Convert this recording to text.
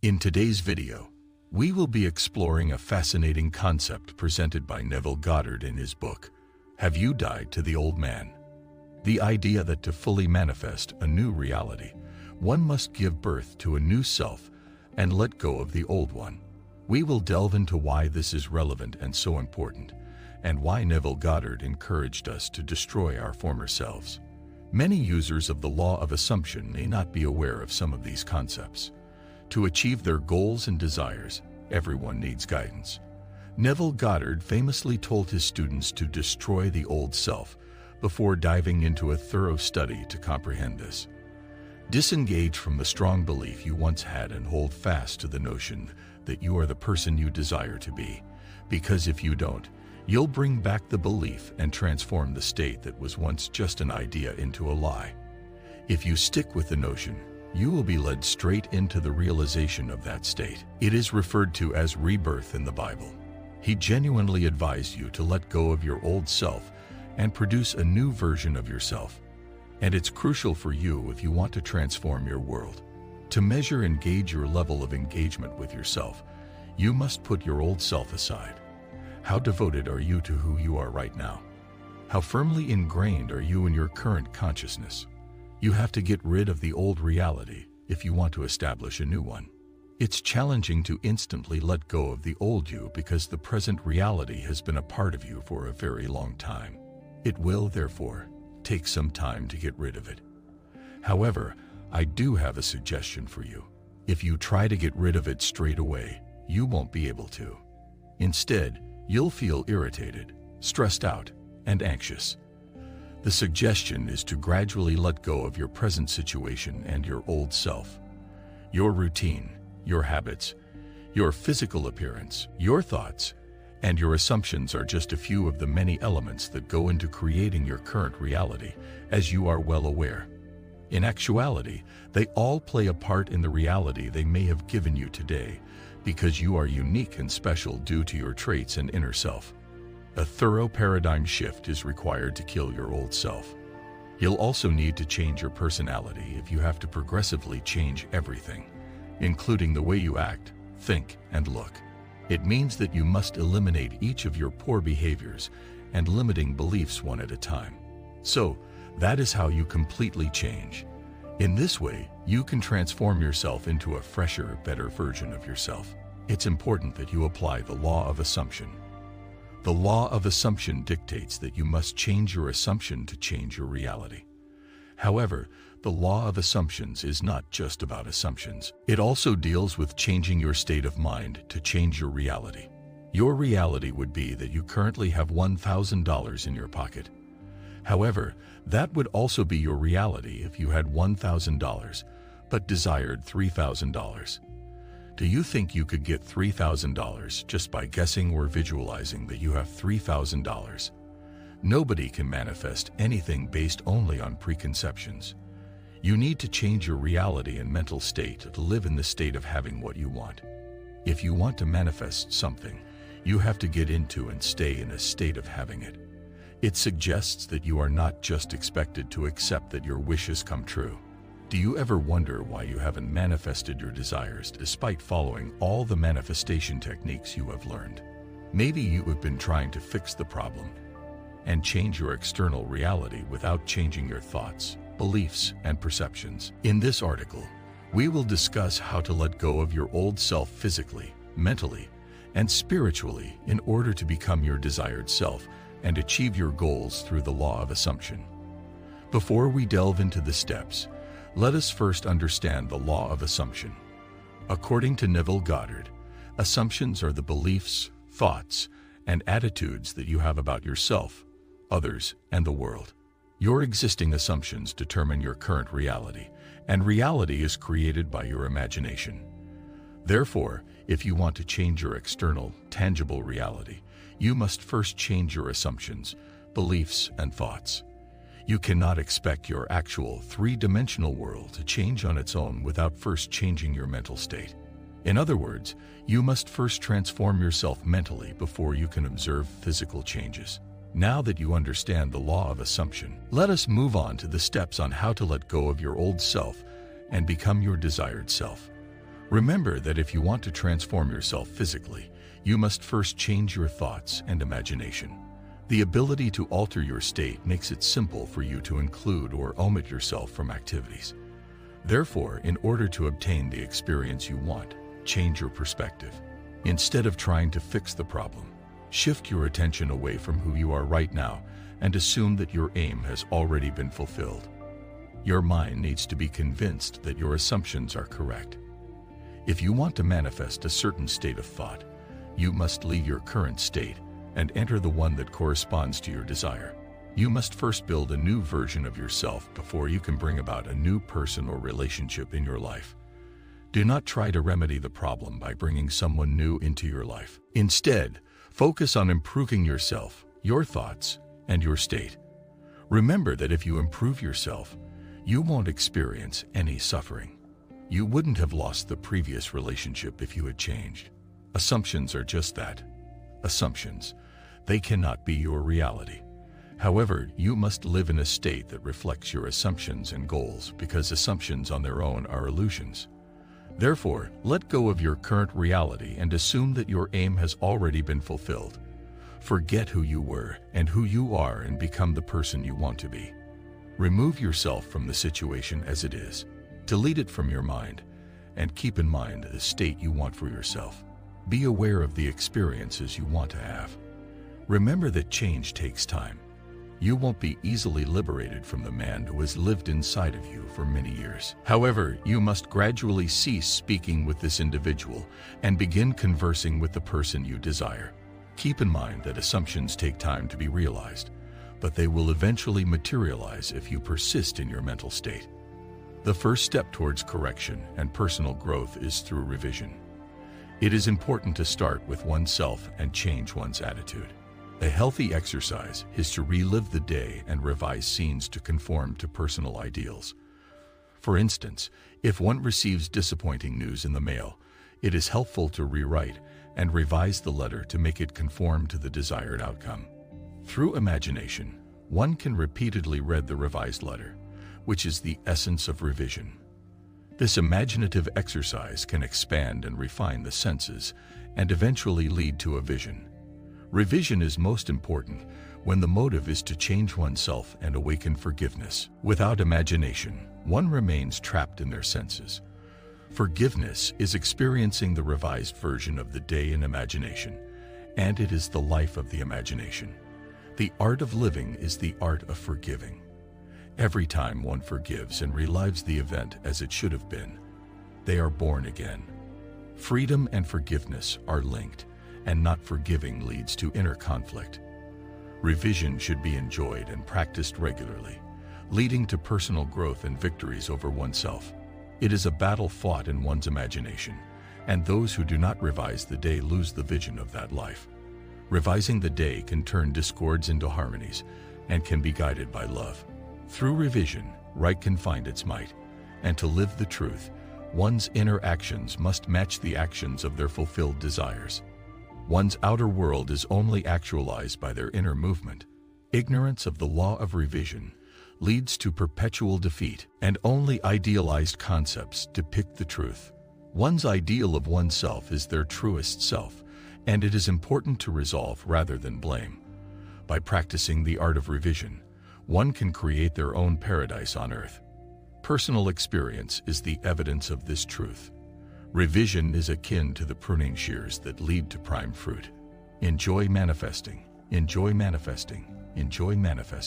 In today's video, we will be exploring a fascinating concept presented by Neville Goddard in his book, Have You Died to the Old Man? The idea that to fully manifest a new reality, one must give birth to a new self and let go of the old one. We will delve into why this is relevant and so important, and why Neville Goddard encouraged us to destroy our former selves. Many users of the law of assumption may not be aware of some of these concepts. To achieve their goals and desires, everyone needs guidance. Neville Goddard famously told his students to destroy the old self before diving into a thorough study to comprehend this. Disengage from the strong belief you once had and hold fast to the notion that you are the person you desire to be, because if you don't, you'll bring back the belief and transform the state that was once just an idea into a lie. If you stick with the notion, you will be led straight into the realization of that state. It is referred to as rebirth in the Bible. He genuinely advised you to let go of your old self and produce a new version of yourself. And it's crucial for you if you want to transform your world. To measure and gauge your level of engagement with yourself, you must put your old self aside. How devoted are you to who you are right now? How firmly ingrained are you in your current consciousness? You have to get rid of the old reality if you want to establish a new one. It's challenging to instantly let go of the old you because the present reality has been a part of you for a very long time. It will, therefore, take some time to get rid of it. However, I do have a suggestion for you. If you try to get rid of it straight away, you won't be able to. Instead, you'll feel irritated, stressed out, and anxious. The suggestion is to gradually let go of your present situation and your old self. Your routine, your habits, your physical appearance, your thoughts, and your assumptions are just a few of the many elements that go into creating your current reality, as you are well aware. In actuality, they all play a part in the reality they may have given you today, because you are unique and special due to your traits and inner self. A thorough paradigm shift is required to kill your old self. You'll also need to change your personality if you have to progressively change everything, including the way you act, think, and look. It means that you must eliminate each of your poor behaviors and limiting beliefs one at a time. So, that is how you completely change. In this way, you can transform yourself into a fresher, better version of yourself. It's important that you apply the law of assumption. The law of assumption dictates that you must change your assumption to change your reality. However, the law of assumptions is not just about assumptions. It also deals with changing your state of mind to change your reality. Your reality would be that you currently have $1,000 in your pocket. However, that would also be your reality if you had $1,000, but desired $3,000. Do you think you could get $3,000 just by guessing or visualizing that you have $3,000? Nobody can manifest anything based only on preconceptions. You need to change your reality and mental state to live in the state of having what you want. If you want to manifest something, you have to get into and stay in a state of having it. It suggests that you are not just expected to accept that your wishes come true. Do you ever wonder why you haven't manifested your desires despite following all the manifestation techniques you have learned? Maybe you have been trying to fix the problem and change your external reality without changing your thoughts, beliefs, and perceptions. In this article, we will discuss how to let go of your old self physically, mentally, and spiritually in order to become your desired self and achieve your goals through the law of assumption. Before we delve into the steps, let us first understand the law of assumption. According to Neville Goddard, assumptions are the beliefs, thoughts, and attitudes that you have about yourself, others, and the world. Your existing assumptions determine your current reality, and reality is created by your imagination. Therefore, if you want to change your external, tangible reality, you must first change your assumptions, beliefs, and thoughts. You cannot expect your actual three-dimensional world to change on its own without first changing your mental state. In other words, you must first transform yourself mentally before you can observe physical changes. Now that you understand the law of assumption, let us move on to the steps on how to let go of your old self and become your desired self. Remember that if you want to transform yourself physically, you must first change your thoughts and imagination. The ability to alter your state makes it simple for you to include or omit yourself from activities. Therefore, in order to obtain the experience you want, change your perspective. Instead of trying to fix the problem, shift your attention away from who you are right now and assume that your aim has already been fulfilled. Your mind needs to be convinced that your assumptions are correct. If you want to manifest a certain state of thought, you must leave your current state and enter the one that corresponds to your desire. You must first build a new version of yourself before you can bring about a new person or relationship in your life. Do not try to remedy the problem by bringing someone new into your life. Instead, focus on improving yourself, your thoughts, and your state. Remember that if you improve yourself, you won't experience any suffering. You wouldn't have lost the previous relationship if you had changed. Assumptions are just that, assumptions. They cannot be your reality. However, you must live in a state that reflects your assumptions and goals, because assumptions on their own are illusions. Therefore, let go of your current reality and assume that your aim has already been fulfilled. Forget who you were and who you are and become the person you want to be. Remove yourself from the situation as it is. Delete it from your mind, and keep in mind the state you want for yourself. Be aware of the experiences you want to have. Remember that change takes time. You won't be easily liberated from the man who has lived inside of you for many years. However, you must gradually cease speaking with this individual and begin conversing with the person you desire. Keep in mind that assumptions take time to be realized, but they will eventually materialize if you persist in your mental state. The first step towards correction and personal growth is through revision. It is important to start with oneself and change one's attitude. A healthy exercise is to relive the day and revise scenes to conform to personal ideals. For instance, if one receives disappointing news in the mail, it is helpful to rewrite and revise the letter to make it conform to the desired outcome. Through imagination, one can repeatedly read the revised letter, which is the essence of revision. This imaginative exercise can expand and refine the senses and eventually lead to a vision. Revision is most important when the motive is to change oneself and awaken forgiveness. Without imagination, one remains trapped in their senses. Forgiveness is experiencing the revised version of the day in imagination, and it is the life of the imagination. The art of living is the art of forgiving. Every time one forgives and relives the event as it should have been, they are born again. Freedom and forgiveness are linked, and not forgiving leads to inner conflict. Revision should be enjoyed and practiced regularly, leading to personal growth and victories over oneself. It is a battle fought in one's imagination, and those who do not revise the day lose the vision of that life. Revising the day can turn discords into harmonies and can be guided by love. Through revision, right can find its might, and to live the truth, one's inner actions must match the actions of their fulfilled desires. One's outer world is only actualized by their inner movement. Ignorance of the law of revision leads to perpetual defeat, and only idealized concepts depict the truth. One's ideal of oneself is their truest self, and it is important to resolve rather than blame. By practicing the art of revision, one can create their own paradise on earth. Personal experience is the evidence of this truth. Revision is akin to the pruning shears that lead to prime fruit. Enjoy manifesting. Enjoy manifesting. Enjoy manifesting.